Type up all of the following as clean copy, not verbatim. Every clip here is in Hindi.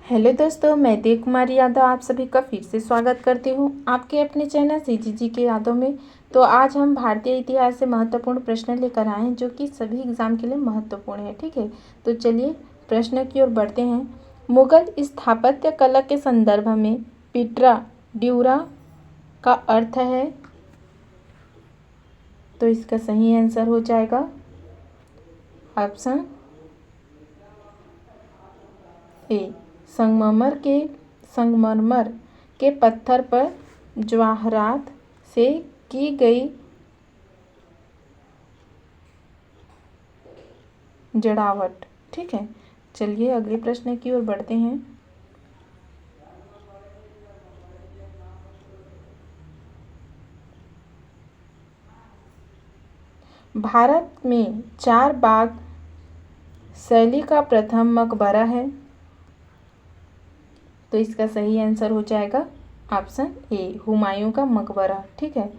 हेलो दोस्तों, मैं देव कुमारी यादव आप सभी का फिर से स्वागत करती हूँ आपके अपने चैनल सीजीजी के यादों में। तो आज हम भारतीय इतिहास से महत्वपूर्ण प्रश्न लेकर आए हैं जो कि सभी एग्जाम के लिए महत्वपूर्ण है। ठीक है, तो चलिए प्रश्न की ओर बढ़ते हैं। मुगल स्थापत्य कला के संदर्भ में पिट्रा ड्यूरा का अर्थ है, तो इसका सही आंसर हो जाएगा ऑप्शन ए, संगमरमर के पत्थर पर जवाहरात से की गई जड़ावट। ठीक है, चलिए अगले प्रश्न की ओर बढ़ते हैं। भारत में चार बाग शैली का प्रथम मकबरा है, तो इसका सही आंसर हो जाएगा ऑप्शन ए, हुमायूं का मकबरा। ठीक है,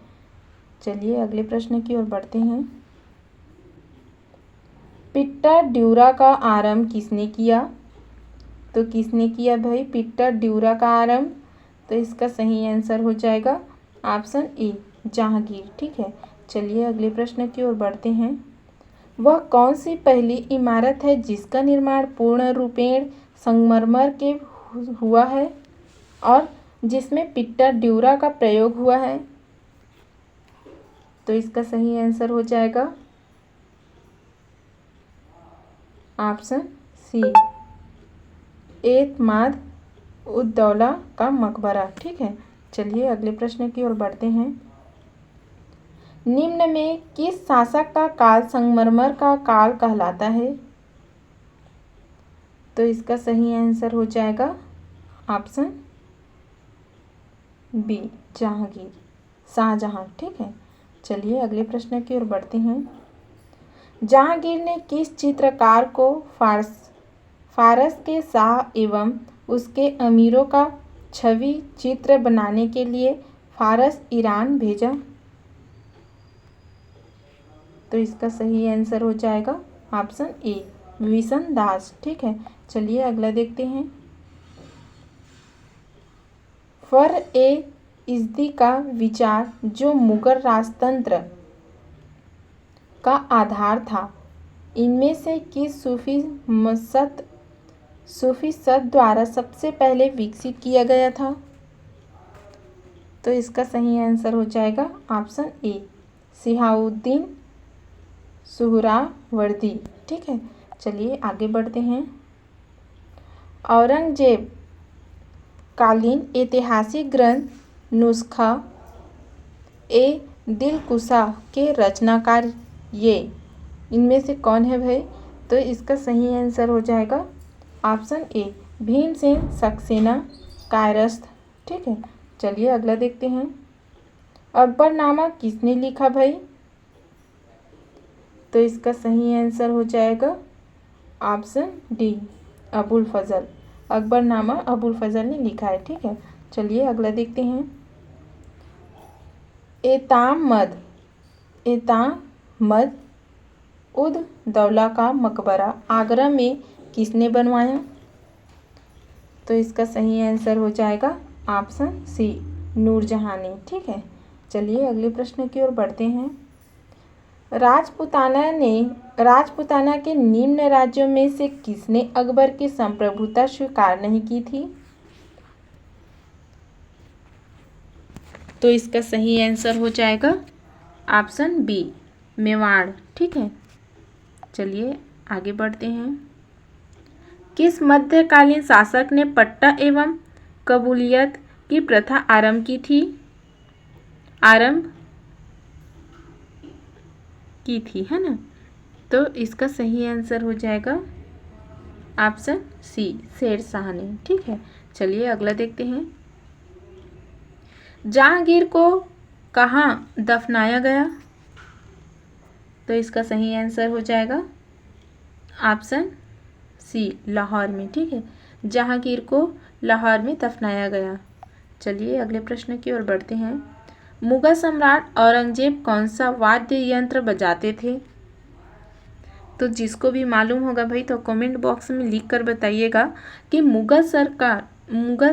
चलिए अगले प्रश्न की ओर बढ़ते हैं। पिट्टा ड्यूरा का आरंभ किसने किया? तो किसने किया भाई पिट्टा ड्यूरा का आरंभ? तो इसका सही आंसर हो जाएगा ऑप्शन ए, जहांगीर। ठीक है, चलिए अगले प्रश्न की ओर बढ़ते हैं। वह कौन सी पहली इमारत है जिसका निर्माण पूर्ण रूपेण संगमरमर के हुआ है और जिसमें पिट्टा ड्यूरा का प्रयोग हुआ है? तो इसका सही आंसर हो जाएगा ऑप्शन सी, एतमाद उद दौला का मकबरा। ठीक है, चलिए अगले प्रश्न की ओर बढ़ते हैं। निम्न में किस शासक का काल संगमरमर का काल कहलाता है? तो इसका सही आंसर हो जाएगा ऑप्शन बी, जहांगीर, शाहजहां। ठीक है, चलिए अगले प्रश्न की ओर बढ़ते हैं। जहांगीर ने किस चित्रकार को फारस के शाह एवं उसके अमीरों का छवि चित्र बनाने के लिए फारस ईरान भेजा? तो इसका सही आंसर हो जाएगा ऑप्शन ए, विशन दास। ठीक है, चलिए अगला देखते हैं। फर ए इज़्दी का विचार जो मुगल राजतंत्र का आधार था, इनमें से किस सूफी संत द्वारा सबसे पहले विकसित किया गया था? तो इसका सही आंसर हो जाएगा ऑप्शन ए, सिहाउद्दीन सुहरावर्दी। ठीक है, चलिए आगे बढ़ते हैं। औरंगजेब कालीन ऐतिहासिक ग्रंथ नुस्खा ए दिलकुशा के रचनाकार ये इनमें से कौन है भाई? तो इसका सही आंसर हो जाएगा ऑप्शन ए, भीमसेन सक्सेना कायरस्थ। ठीक है, चलिए अगला देखते हैं। अकबरनामा किसने लिखा भाई? तो इसका सही आंसर हो जाएगा ऑप्शन डी, अबुल फजल। अकबरनामा अबुल फजल ने लिखा है। ठीक है, चलिए अगला देखते हैं। एतामद उद दौला का मकबरा आगरा में किसने बनवाया? तो इसका सही आंसर हो जाएगा ऑप्शन सी, नूरजहां ने। ठीक है, चलिए अगले प्रश्न की ओर बढ़ते हैं। राजपुताना के निम्न राज्यों में से किसने अकबर की संप्रभुता स्वीकार नहीं की थी? तो इसका सही आंसर हो जाएगा ऑप्शन बी, मेवाड़। ठीक है, चलिए आगे बढ़ते हैं। किस मध्यकालीन शासक ने पट्टा एवं कबूलियत की प्रथा आरंभ की थी, है ना? तो इसका सही आंसर हो जाएगा ऑप्शन सी, शेरशाह ने। ठीक है, चलिए अगला देखते हैं। जहांगीर को कहाँ दफनाया गया? तो इसका सही आंसर हो जाएगा ऑप्शन सी, लाहौर में। ठीक है, जहांगीर को लाहौर में दफनाया गया। चलिए अगले प्रश्न की ओर बढ़ते हैं। मुगल सम्राट औरंगजेब कौन सा वाद्य यंत्र बजाते थे? तो जिसको भी मालूम होगा भाई तो कमेंट बॉक्स में लिख कर बताइएगा कि मुगल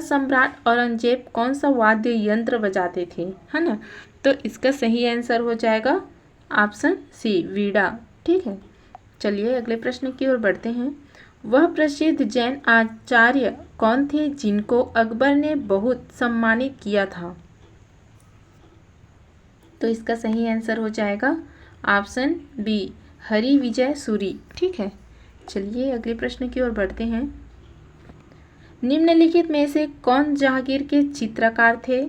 सम्राट औरंगजेब कौन सा वाद्य यंत्र बजाते थे, है ना। तो इसका सही आंसर हो जाएगा ऑप्शन सी, वीणा। ठीक है, चलिए अगले प्रश्न की ओर बढ़ते हैं। वह प्रसिद्ध जैन आचार्य कौन थे जिनको अकबर ने बहुत सम्मानित किया था? तो इसका सही आंसर हो जाएगा ऑप्शन बी, हरि विजय सूरी। ठीक है, चलिए अगले प्रश्न की ओर बढ़ते हैं। निम्नलिखित में से कौन जहांगीर के चित्रकार थे?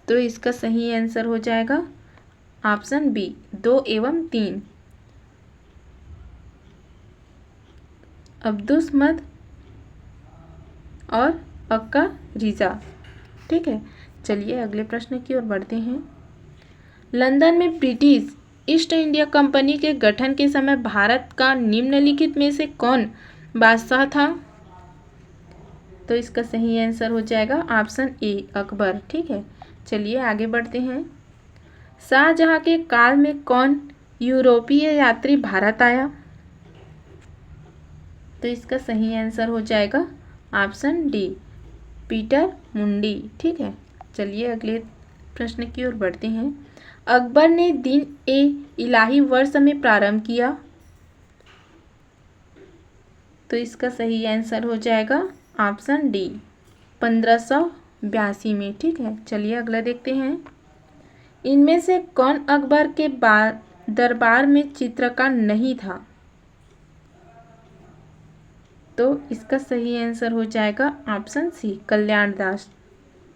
तो इसका सही आंसर हो जाएगा ऑप्शन बी, 2 एवं 3, अब्दुसमद और अक्का रिजा। ठीक है, चलिए अगले प्रश्न की ओर बढ़ते हैं। लंदन में ब्रिटिश ईस्ट इंडिया कंपनी के गठन के समय भारत का निम्नलिखित में से कौन बादशाह था? तो इसका सही आंसर हो जाएगा ऑप्शन ए, अकबर। ठीक है, चलिए आगे बढ़ते हैं। शाहजहां के काल में कौन यूरोपीय यात्री भारत आया? तो इसका सही आंसर हो जाएगा ऑप्शन डी, पीटर मुंडी। ठीक है, चलिए अगले प्रश्न की ओर बढ़ते हैं। अकबर ने दिन ए इलाही वर्ष में प्रारंभ किया। तो इसका सही आंसर हो जाएगा ऑप्शन डी, 1582 में। ठीक है, चलिए अगला देखते हैं। इनमें से कौन अकबर के दरबार में चित्रकार नहीं था? तो इसका सही आंसर हो जाएगा ऑप्शन सी, कल्याण दास।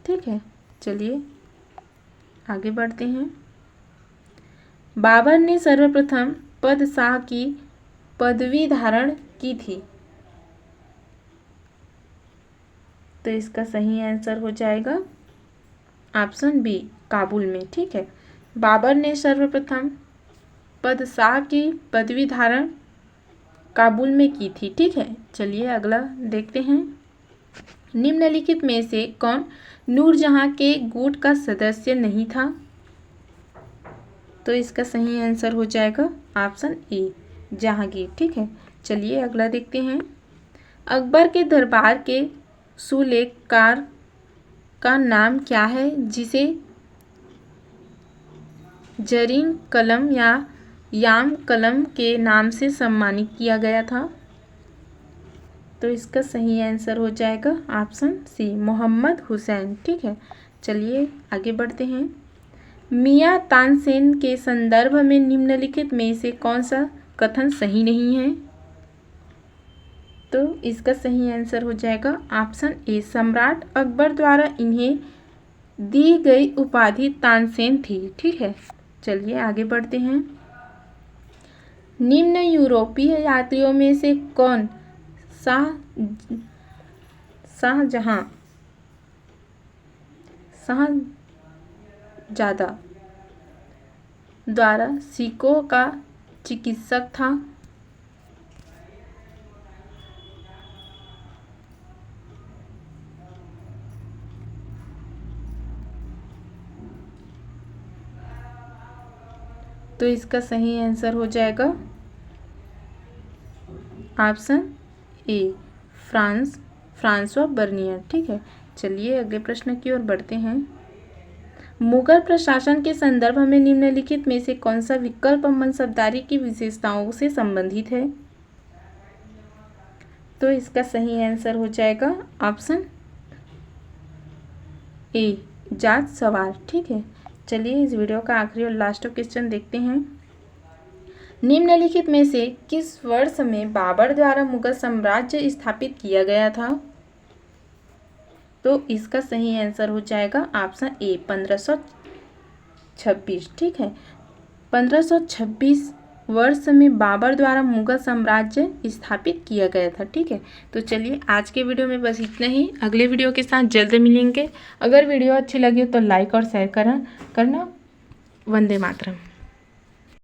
ठीक है, चलिए आगे बढ़ते हैं। बाबर ने सर्वप्रथम शाह की पदवी धारण की थी। तो इसका सही आंसर हो जाएगा ऑप्शन बी, काबुल में। ठीक है, बाबर ने सर्वप्रथम शाह की पदवी धारण काबुल में की थी। ठीक है, चलिए अगला देखते हैं। निम्नलिखित में से कौन नूरजहां के गुट का सदस्य नहीं था? तो इसका सही आंसर हो जाएगा ऑप्शन ए, जहांगीर। ठीक है, चलिए अगला देखते हैं। अकबर के दरबार के सुलेखकार का नाम क्या है जिसे जरीन कलम या याम कलम के नाम से सम्मानित किया गया था? तो इसका सही आंसर हो जाएगा ऑप्शन सी, मोहम्मद हुसैन। ठीक है, चलिए आगे बढ़ते हैं। मियां तानसेन के संदर्भ में निम्नलिखित में से कौन सा कथन सही नहीं है? तो इसका सही आंसर हो जाएगा ऑप्शन ए, सम्राट अकबर द्वारा इन्हें दी गई उपाधि तानसेन थी। ठीक है, चलिए आगे बढ़ते हैं। निम्न यूरोपीय यात्रियों में से कौन शाहजादा द्वारा सिखों का चिकित्सक था? तो इसका सही आंसर हो जाएगा ऑप्शन ए, फ्रांसवा बर्नियर। ठीक है, चलिए अगले प्रश्न की ओर बढ़ते हैं। मुगल प्रशासन के संदर्भ में निम्नलिखित में से कौन सा विकल्प मनसबदारी की विशेषताओं से संबंधित है? तो इसका सही आंसर हो जाएगा ऑप्शन ए, जात सवाल। ठीक है, चलिए इस वीडियो का आखिरी और लास्ट क्वेश्चन देखते हैं। निम्नलिखित में से किस वर्ष में बाबर द्वारा मुगल साम्राज्य स्थापित किया गया था? तो इसका सही आंसर हो जाएगा ऑप्शन ए, 1526। ठीक है, 1526 वर्ष में बाबर द्वारा मुगल साम्राज्य स्थापित किया गया था। ठीक है, तो चलिए आज के वीडियो में बस इतना ही। अगले वीडियो के साथ जल्द मिलेंगे। अगर वीडियो अच्छी लगी तो लाइक और शेयर करना। वंदे मातरम।